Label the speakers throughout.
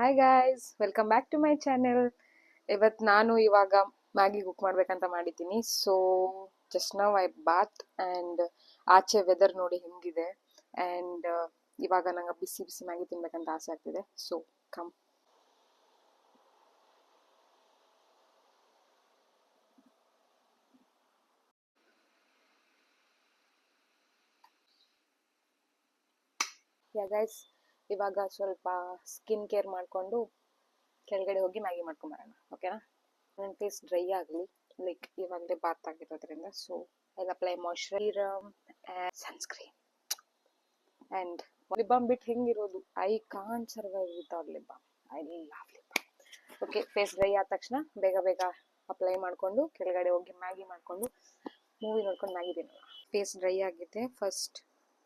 Speaker 1: Hi guys, welcome back to my channel. ಇವತ್ತು ನಾನು ಇವಾಗ ಮ್ಯಾಗಿ ಕುಕ್ ಮಾಡ್ಬೇಕಂತ ಮಾಡಿದ್ದೀನಿ. So just now I bath and ಆಚೆ ವೆದರ್ ನೋಡಿ ಹೆಂಗಿದೆ. ಆ್ಯಂಡ್ ಇವಾಗ ನಂಗೆ ಬಿಸಿ ಬಿಸಿ ಮ್ಯಾಗಿ ತಿನ್ಬೇಕಂತ ಆಸೆ ಆಗ್ತಿದೆ. So come. ಯಾ ಗೈಸ್, ಇವಾಗ ಸ್ವಲ್ಪ ಸ್ಕಿನ್ ಕೇರ್ ಮಾಡಿಕೊಂಡು ಕೆಳಗಡೆ ಹೋಗಿ ಮ್ಯಾಗಿ ಮಾಡ್ಕೊಂಬರೋಣ. ಓಕೆನಾ? ನನ್ನ ಫೇಸ್ ಡ್ರೈ ಆಗಲಿ, ಲೈಕ್ ಇವಾಗಲೇ ಬಾತ್ ಆಗಿರೋದ್ರಿಂದ. So I apply moisturiser and sunscreen and lip balm. ಬಿಟ್ಟು ಹೆಂಗಿರೋದು, I can't survive without lip balm. I love lip balm. Okay, face dry ಆದ ತಕ್ಷಣ ಬೇಗ ಬೇಗ ಅಪ್ಲೈ ಮಾಡಿಕೊಂಡು ಕೆಳಗಡೆ ಹೋಗಿ ಮ್ಯಾಗಿ ಮಾಡಿಕೊಂಡು ಮೂವಿ ನೋಡ್ಕೊಂಡು ಮ್ಯಾಗಿ ತಿನ್ನೋಣ. ಫೇಸ್ ಡ್ರೈ ಆಗಿದೆ, ಫಸ್ಟ್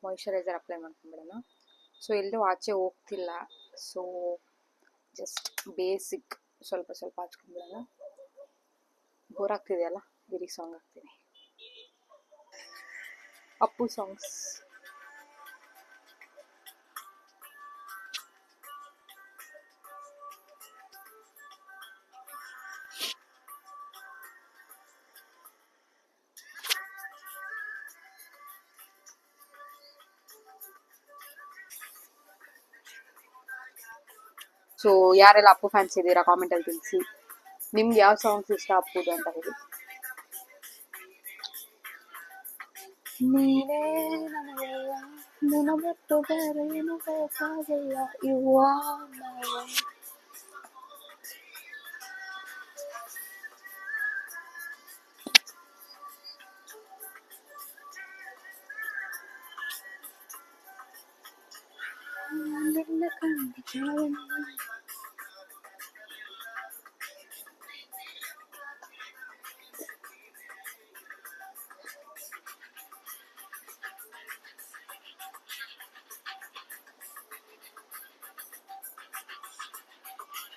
Speaker 1: ಮಾಯ್ಶ್ಚರೈಸರ್ ಅಪ್ಲೈ ಮಾಡ್ಕೊಂಡ್ಬಿಡೋಣ. ಸೊ ಎಲ್ಲೂ ಆಚೆ ಹೋಗ್ತಿಲ್ಲ, ಸೊ ಜಸ್ಟ್ ಬೇಸಿಕ್ ಸ್ವಲ್ಪ ಸ್ವಲ್ಪ ಹಚ್ಕೊಂಡ್ಬಿಡೋಣ. ಬೋರ್ ಆಗ್ತಿದೆಯಲ್ಲ, ಇರಿ ಸಾಂಗ್ ಹಾಕ್ತೀನಿ, ಅಪ್ಪು ಸಾಂಗ್ಸ್. ಸೊ ಯಾರೆಲ್ಲ ಅಪ್ಪು ಫ್ಯಾನ್ಸ್ ಇದ್ದೀರಾ ಕಾಮೆಂಟಲ್ಲಿ ತಿಳಿಸಿ. ನಿಮ್ಗೆ ಯಾವ ಸಾಂಗ್ಸ್ ಇಷ್ಟ ಅಪ್ಪುದು ಅಂತ ಹೇಳಿ. ನೀನೇ ನನಗೆಲ್ಲ, ನಿನ್ನ ಬಿಟ್ಟು ಬೇರೆ ಏನು ಬೇಕಾಗಿಲ್ಲ, ಯು ಆರ್ ಮೈ ಒನ್. ನಿನ್ನ ಕಂಡ ಕ್ಷಣವೆಲ್ಲ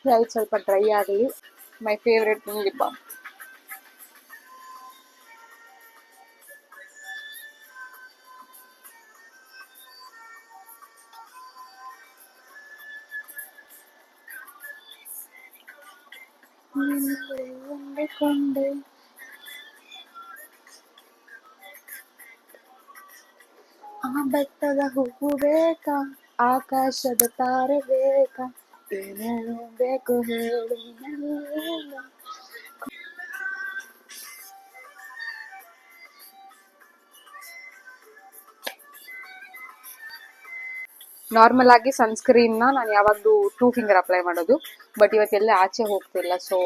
Speaker 1: ಇದು ಸ್ವಲ್ಪ ಡ್ರೈ ಆಗಲಿ. My favourite lip balm. ಕೊಂಡೆ ಆ ಬೆಟ್ಟದ ಹೂವು ಬೇಕಾ, ಆಕಾಶದ ತಾರೆ ಬೇಕಾ, ಏನೇನು ಬೇಕು ಹೇಳಿ. ನಾರ್ಮಲ್ ಆಗಿ ಸನ್ಸ್ಕ್ರೀನ್ನ ನಾನು ಯಾವಾಗಲೂ 2 ಫಿಂಗರ್ ಅಪ್ಲೈ ಮಾಡೋದು, ಬಟ್ ಇವತ್ತೆಲ್ಲ ಆಚೆ ಹೋಗ್ತಿಲ್ಲ. ಸೊ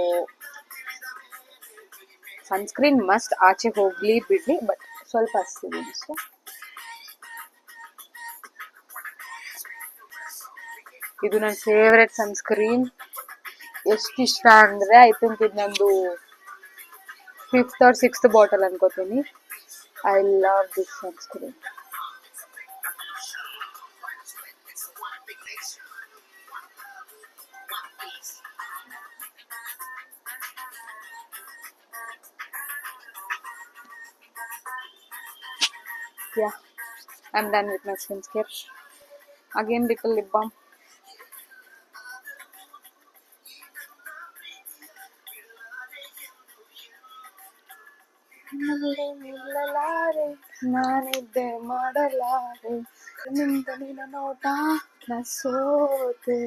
Speaker 1: ಸನ್ಸ್ಕ್ರೀನ್ ಮಸ್ಟ್, ಆಚೆ ಹೋಗ್ಲಿ ಬಿಡ್ಲಿ, ಬಟ್ ಸ್ವಲ್ಪ ಹಚ್ತೀನಿ ಅಷ್ಟೇ. ಇದು ನನ್ನ ಫೇವ್ರೆಟ್ ಸನ್ಸ್ಕ್ರೀನ್. ಎಷ್ಟು ಇಷ್ಟ ಅಂದರೆ ಐ ಥಿಂಕ್ ಇದು ನಂದು 5th or 6th ಬಾಟಲ್ ಅನ್ಕೋತೀನಿ. I love this sunscreen. Yeah, I'm done with my skincare. Again, little lip balm. ನಿಲ್ಲಲಾರೆ ನಾನಿದ್ದೆ ಮಾಡಲಾರೆ, ನಿಂತ ನಿನ್ನ ನೋಟ ನಾ ಸೋತೆ.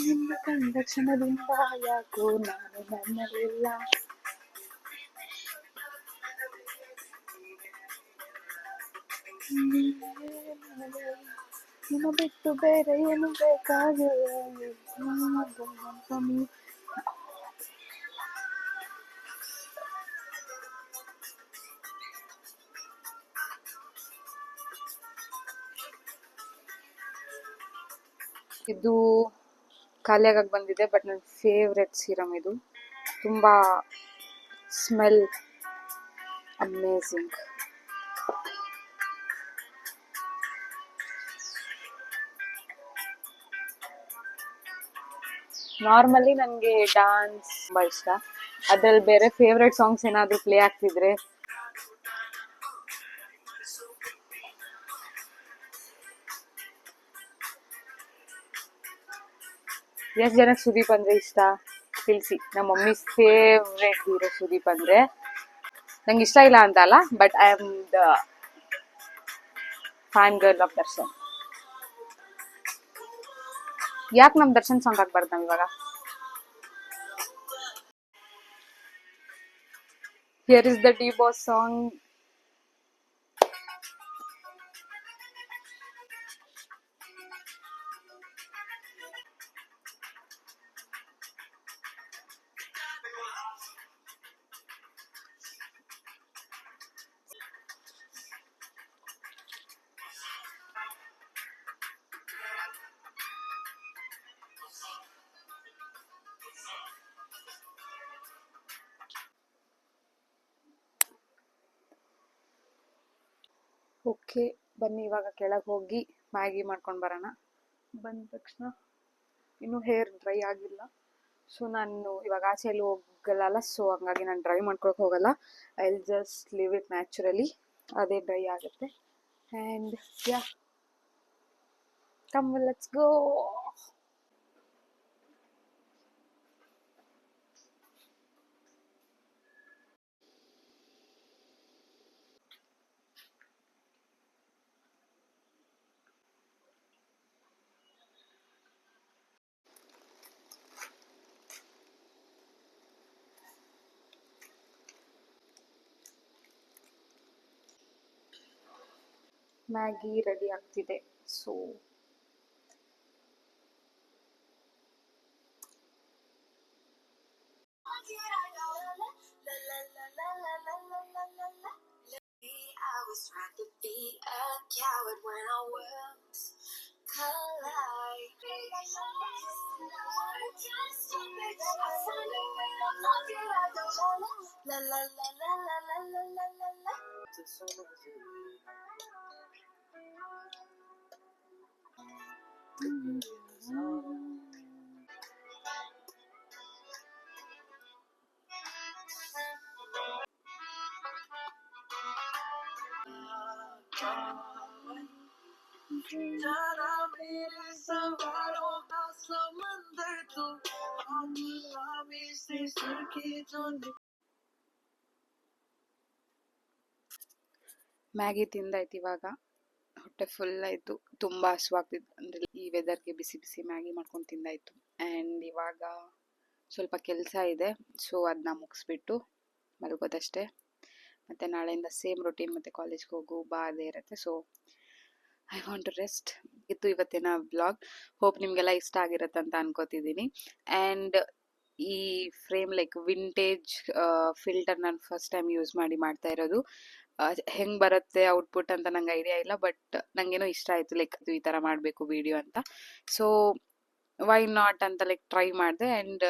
Speaker 1: ನಿನ್ನ ಕಂಡ ಕ್ಷಣದಿಂದ ಯಾಕೋ ನಾನು ನನ್ನಲಿಲ್ಲ, ನಿನ್ನ ಬಿಟ್ಟು ಬೇರೆ ಏನು ಬೇಕಾಗಿಲ್ಲ. ಇದು ಖಾಲಿಯಾಗಿ ಬಂದಿದೆ, ಬಟ್ ನನ್ನ ಫೇವ್ರೆಟ್ ಸೀರಮ್ ಇದು. ತುಂಬ ಸ್ಮೆಲ್ ಅಮೇಝಿಂಗ್. ನಾರ್ಮಲಿ ನನಗೆ ಡ್ಯಾನ್ಸ್ ತುಂಬ ಇಷ್ಟ. ಅದ್ರಲ್ಲಿ ಬೇರೆ ಫೇವ್ರೆಟ್ ಸಾಂಗ್ಸ್ ಏನಾದ್ರು ಪ್ಲೇ ಆಗ್ತಿದ್ರೆ ಎಷ್ಟು ಜನಕ್ಕೆ ಸುದೀಪ್ ಅಂದ್ರೆ ಇಷ್ಟ ತಿಳಿಸಿ. ನಮ್ಮ ಮಮ್ಮಿ ಫೇವ್ರೆಟ್ ಹೀರೋ ಸುದೀಪ್ ಅಂದ್ರೆ. ನಂಗೆ ಇಷ್ಟ ಇಲ್ಲ ಅಂತ ಅಲ್ಲ, but I am the fan girl of Darshan. ಯಾಕೆ ನಮ್ ದರ್ಶನ್ ಸಾಂಗ್ ಹಾಕ್ಬಾರ್ದು ನಾವ್ ಇವಾಗ? Here is the D boss song. Okay, ಬನ್ನಿ ಇವಾಗ ಕೆಳಗೆ ಹೋಗಿ ಮ್ಯಾಗಿ ಮಾಡ್ಕೊಂಡು ಬರೋಣ. ಬಂದ ತಕ್ಷಣ ಇನ್ನೂ ಹೇರ್ ಡ್ರೈ ಆಗಿಲ್ಲ, ಸೊ ನಾನು ಇವಾಗ ಆಚೆ ಎಲ್ಲೂ ಹೋಗಲ್ಲ, ಸೊ ಹಂಗಾಗಿ ನಾನು ಡ್ರೈ ಮಾಡ್ಕೊಳಕ್ಕೆ ಹೋಗಲ್ಲ. I will just leave it naturally, ಅದೇ ಡ್ರೈ ಆಗುತ್ತೆ. And yeah, come let's go. Maggi ready ಆಗ್ತಿದೆ. ಸೊ ಮ್ಯಾಗಿ ತಿಂದಾಯ್ತು, ಇವಾಗ ಹೊಟ್ಟೆ ಫುಲ್ ಆಯಿತು. ತುಂಬ ಹಸುವಾಗ್ತಿತ್ತು ಅಂದರೆ ಈ ವೆದರ್ಗೆ ಬಿಸಿ ಬಿಸಿ ಮ್ಯಾಗಿ ಮಾಡ್ಕೊಂಡು ತಿಂದಾಯಿತು. ಆ್ಯಂಡ್ ಇವಾಗ ಸ್ವಲ್ಪ ಕೆಲಸ ಇದೆ, ಸೊ ಅದನ್ನ ಮುಗಿಸ್ಬಿಟ್ಟು ಮಲಗೋದಷ್ಟೇ. ಮತ್ತು ನಾಳೆಯಿಂದ ಸೇಮ್ ರೊಟೀನ್, ಮತ್ತು ಕಾಲೇಜ್ಗೆ ಹೋಗು ಬಾ ಅದೇ ಇರುತ್ತೆ. So I want to rest. ಇತ್ತು ಇವತ್ತಿನ ವ್ಲಾಗ್. ಹೋಪ್ ನಿಮಗೆಲ್ಲ ಇಷ್ಟ ಆಗಿರುತ್ತೆ ಅಂತ ಅನ್ಕೋತಿದ್ದೀನಿ. ಆ್ಯಂಡ್ ಈ ಫ್ರೇಮ್ ಲೈಕ್ ವಿಂಟೇಜ್ ಫಿಲ್ಟರ್ ನಾನು ಫಸ್ಟ್ ಟೈಮ್ ಯೂಸ್ ಮಾಡ್ತಾ ಇರೋದು. ಹೆಂಗೆ ಬರುತ್ತೆ ಔಟ್ಪುಟ್ ಅಂತ ನಂಗೆ ಐಡಿಯಾ ಇಲ್ಲ, ಬಟ್ ನನಗೇನೋ ಇಷ್ಟ ಆಯಿತು, ಲೈಕ್ ಅದು ಈ ಥರ ಮಾಡಬೇಕು ವಿಡಿಯೋ ಅಂತ. ಸೊ ವೈ ನಾಟ್ ಅಂತ ಲೈಕ್ ಟ್ರೈ ಮಾಡಿದೆ. ಆ್ಯಂಡ್